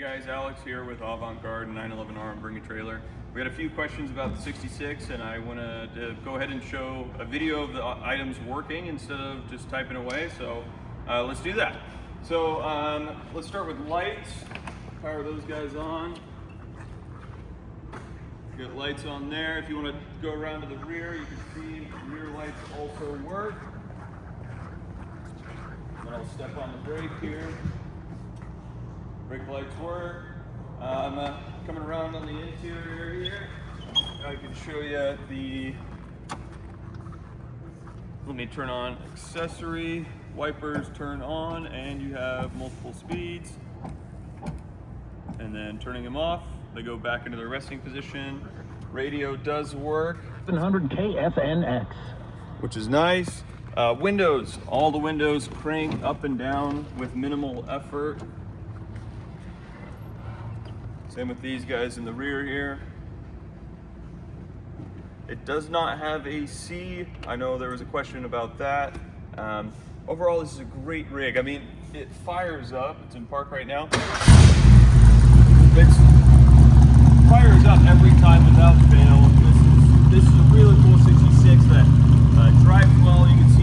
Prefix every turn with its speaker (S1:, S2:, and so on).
S1: guys, Alex here with Avant-Garde 911R and Bring a Trailer. We had a few questions about the 66 and I want to go ahead and show a video of the items working instead of just typing away, so let's do that. So let's start with lights. Power those guys on. Got lights on there. If you want to go around to the rear, you can see the rear lights also work. Then I'll step on the brake here. Brake lights work. Coming around on the interior here, I can show you the, let me turn on accessory, wipers turn on, and you have multiple speeds. And then turning them off, they go back into their resting position. Radio does work.
S2: 700K FNX.
S1: Which is nice. Windows, all the windows crank up and down with minimal effort. Same with these guys in the rear here. It does not have AC. I know there was a question about that. Overall, this is a great rig. I mean, it fires up. It's in park right now. It fires up every time without fail. This is a really cool 66 that drives well. You can